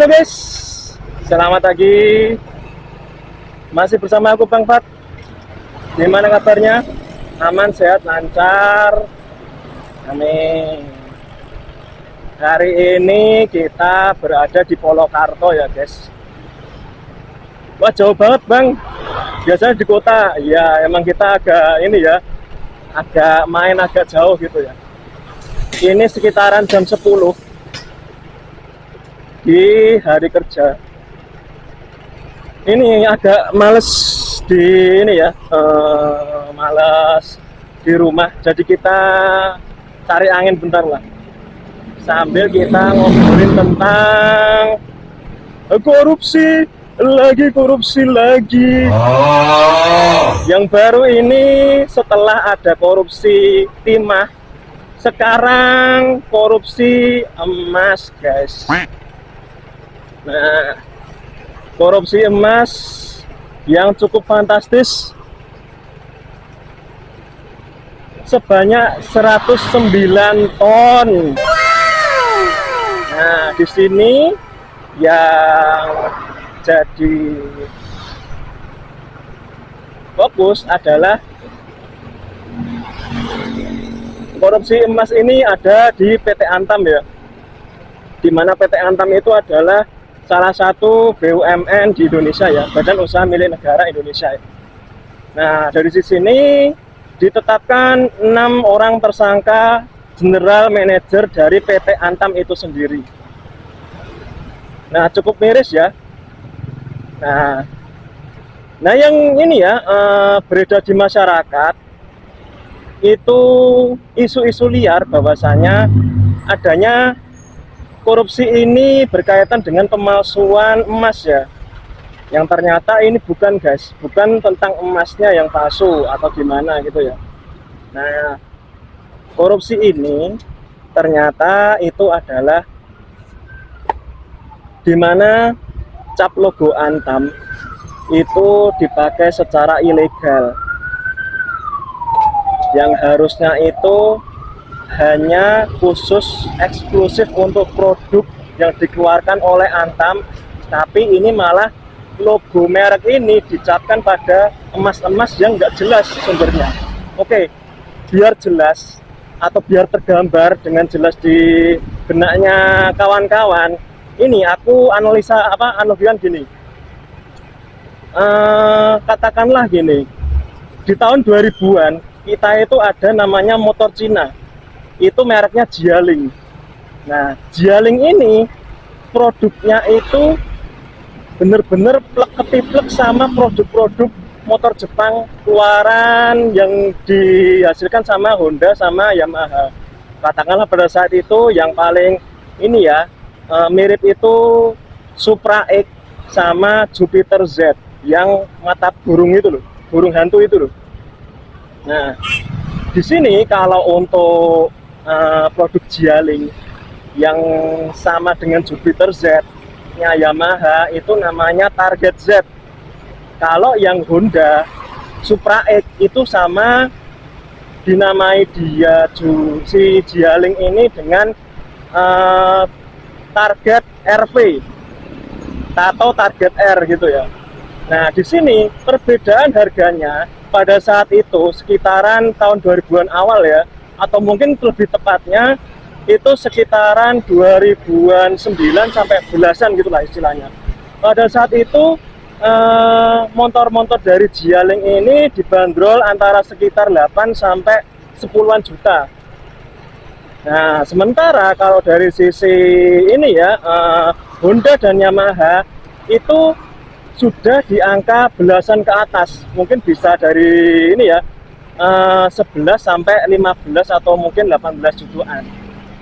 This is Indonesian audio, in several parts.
Halo guys, selamat pagi. Masih bersama aku Bang Fat. Gimana kabarnya? Aman, sehat, lancar. Amin. Hari ini kita berada di Polokarto ya guys. Wah, jauh banget Bang. Biasanya di kota. Ya emang kita agak ini ya, agak main agak jauh gitu ya. Ini sekitaran jam 10 di hari kerja. Ini agak males di ini ya, males di rumah. Jadi kita cari angin bentar lah. Sambil kita ngobrolin tentang korupsi lagi. Yang baru ini setelah ada korupsi timah, sekarang korupsi emas guys. Nah, korupsi emas yang cukup fantastis sebanyak 109 ton. Nah, di sini yang jadi fokus adalah korupsi emas ini ada di PT Antam ya. Di mana PT Antam itu adalah salah satu BUMN di Indonesia ya, Badan Usaha Milik Negara Indonesia. Nah, dari sisi ini ditetapkan 6 orang tersangka general manager dari PT Antam itu sendiri. Nah, cukup miris ya. Nah yang ini ya, beredar di masyarakat itu isu-isu liar bahwasanya adanya korupsi ini berkaitan dengan pemalsuan emas ya. Yang ternyata ini bukan guys, bukan tentang emasnya yang palsu atau gimana gitu ya. Nah, korupsi ini ternyata itu adalah dimana cap logo Antam itu dipakai secara ilegal. Yang harusnya itu hanya khusus eksklusif untuk produk yang dikeluarkan oleh Antam, tapi ini malah logo merek ini dicapkan pada emas-emas yang nggak jelas sumbernya. Oke, biar jelas atau biar tergambar dengan jelas di benaknya kawan-kawan, ini aku analogikan gini. Katakanlah gini, di tahun 2000-an kita itu ada namanya motor Cina. Itu mereknya Jialing. Nah, Jialing ini produknya itu bener-bener plek-ketiplek sama produk-produk motor Jepang keluaran yang dihasilkan sama Honda sama Yamaha. Katakanlah pada saat itu yang paling ini ya, mirip itu Supra X sama Jupiter Z yang mata burung itu loh, burung hantu itu loh. Nah, di sini kalau untuk produk Jialing yang sama dengan Jupiter Z-nya Yamaha itu namanya Target Z. Kalau yang Honda Supra X itu sama dinamai dia si Jialing ini dengan Target RV atau Target R gitu ya. Nah, di sini perbedaan harganya pada saat itu sekitaran tahun 2000-an awal ya, atau mungkin lebih tepatnya itu sekitaran 2009 sampai belasan gitulah istilahnya. Pada saat itu motor-motor dari Jialing ini dibanderol antara sekitar 8 sampai 10-an juta. Nah, sementara kalau dari sisi ini ya, Honda dan Yamaha itu sudah di angka belasan ke atas, mungkin bisa dari ini ya, 11 sampai 15 atau mungkin 18 jutaan.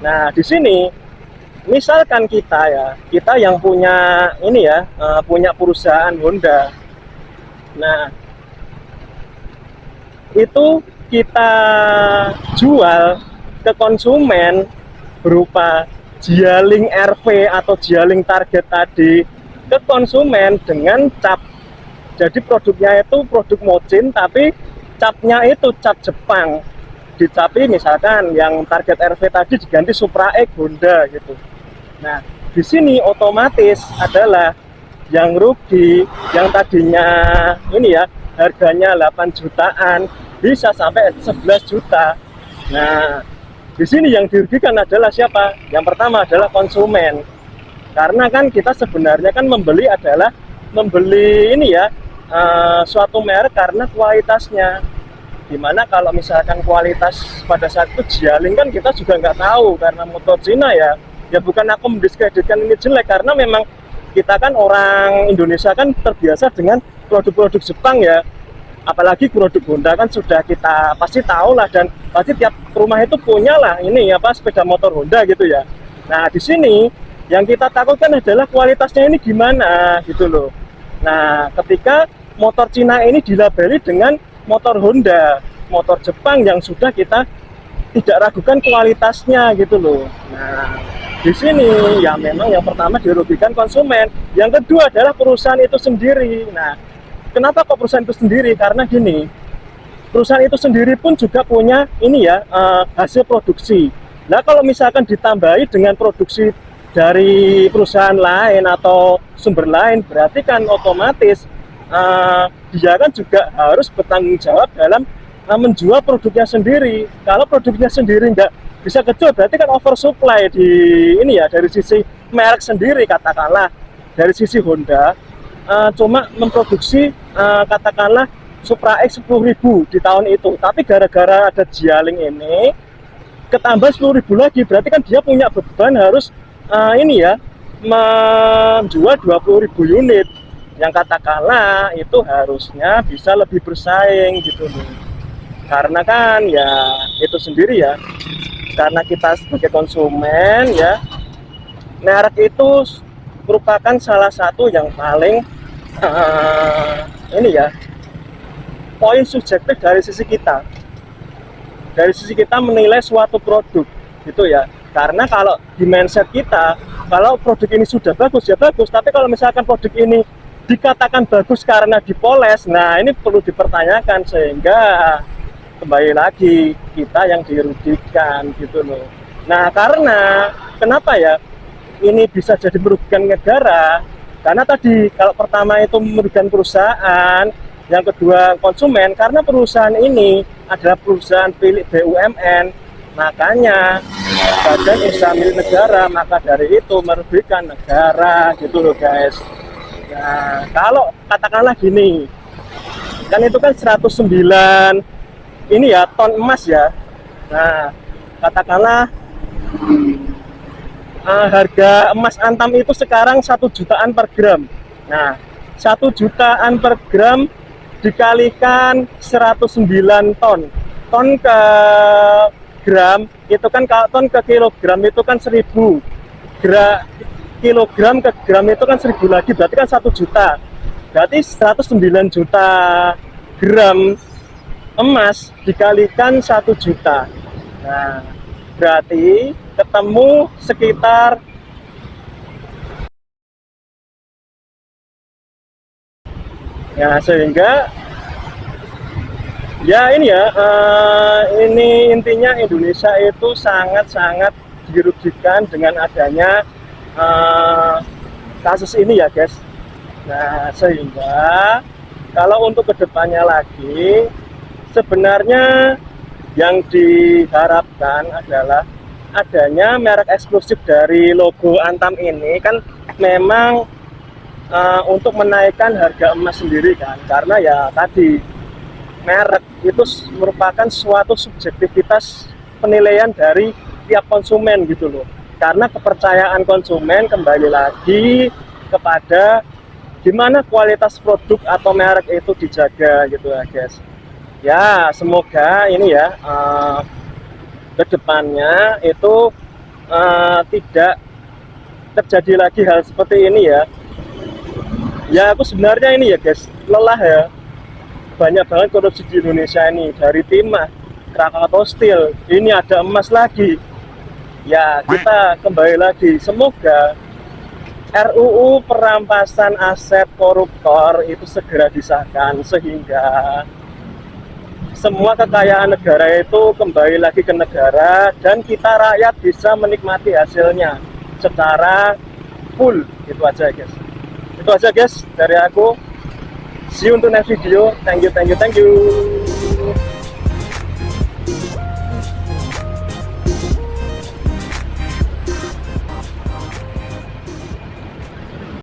Nah, di sini misalkan kita yang punya ini ya, punya perusahaan Honda. Nah, itu kita jual ke konsumen berupa Jialing RV atau Jialing Target tadi ke konsumen dengan cap. Jadi produknya itu produk Mojin tapi capnya itu cap Jepang. Dicapi misalkan yang Target RV tadi diganti Supra X Honda gitu. Nah, di sini otomatis adalah yang rugi, yang tadinya ini ya harganya 8 jutaan bisa sampai 11 juta. Nah, di sini yang dirugikan adalah siapa? Yang pertama adalah konsumen. Karena kan kita sebenarnya kan membeli adalah membeli ini ya suatu merek karena kualitasnya. Dimana kalau misalkan kualitas pada saat itu Jialing kan kita juga nggak tahu karena motor Cina ya. Ya bukan aku mendiskreditkan ini jelek, karena memang kita kan orang Indonesia kan terbiasa dengan produk-produk Jepang ya, apalagi produk Honda kan sudah kita pasti tahu lah, dan pasti tiap rumah itu punya lah ini apa sepeda motor Honda gitu ya. Nah di sini yang kita takutkan adalah kualitasnya ini gimana gitu loh. Nah ketika motor Cina ini dilabeli dengan motor Honda, motor Jepang yang sudah kita tidak ragukan kualitasnya gitu loh. Nah di sini ya memang yang pertama dirugikan konsumen, yang kedua adalah perusahaan itu sendiri. Nah, kenapa kok perusahaan itu sendiri? Karena gini, perusahaan itu sendiri pun juga punya ini ya hasil produksi. Nah, kalau misalkan ditambahi dengan produksi dari perusahaan lain atau sumber lain, berarti kan otomatis dia kan juga harus bertanggung jawab dalam menjual produknya sendiri. Kalau produknya sendiri nggak bisa kecil, berarti kan oversupply di ini ya, dari sisi merek sendiri katakanlah dari sisi Honda cuma memproduksi katakanlah Supra X 10.000 di tahun itu, tapi gara-gara ada Jialing ini ketambah 10.000 lagi, berarti kan dia punya beban harus ini ya menjual 20.000 unit, yang katakanlah itu harusnya bisa lebih bersaing gitu loh. Karena kan ya itu sendiri ya, karena kita sebagai konsumen ya, merek itu merupakan salah satu yang paling ini ya poin subjektif dari sisi kita, menilai suatu produk gitu ya. Karena kalau di mindset kita, kalau produk ini sudah bagus ya bagus, tapi kalau misalkan produk ini dikatakan bagus karena dipoles, nah ini perlu dipertanyakan, sehingga kembali lagi kita yang dirugikan gitu loh. Nah karena kenapa ya ini bisa jadi merugikan negara, karena tadi kalau pertama itu merugikan perusahaan, yang kedua konsumen, karena perusahaan ini adalah perusahaan milik BUMN, makanya badan usaha milik negara, maka dari itu merugikan negara gitu loh guys. Nah kalau katakanlah gini, kan itu kan 109 ini ya ton emas ya. Nah katakanlah harga emas antam itu sekarang 1 jutaan per gram. Nah 1 jutaan per gram dikalikan 109 ton, ton ke gram itu kan, kalau ton ke kilogram itu kan 1000, kilogram ke gram itu kan 1000 lagi, berarti kan 1 juta, berarti 109 juta gram emas dikalikan 1 juta. Nah, berarti ketemu sekitar ya, sehingga ya ini ya ini intinya Indonesia itu sangat-sangat dirugikan dengan adanya kasus ini ya guys. Nah, sehingga kalau untuk kedepannya lagi, sebenarnya yang diharapkan adalah adanya merek eksklusif dari logo Antam ini kan memang untuk menaikkan harga emas sendiri kan, karena ya tadi merek itu merupakan suatu subjektivitas penilaian dari tiap konsumen gitu loh, karena kepercayaan konsumen kembali lagi kepada gimana kualitas produk atau merek itu dijaga gitu ya guys. Ya semoga ini ya kedepannya itu tidak terjadi lagi hal seperti ini ya. Ya aku sebenarnya ini ya guys lelah ya, banyak banget korupsi di Indonesia ini, dari timah, Krakatau Steel, ini ada emas lagi. Ya kita kembali lagi, semoga RUU perampasan aset koruptor itu segera disahkan, sehingga semua kekayaan negara itu kembali lagi ke negara dan kita rakyat bisa menikmati hasilnya secara full. Itu aja guys. Itu aja guys dari aku. See you untuk next video. Thank you.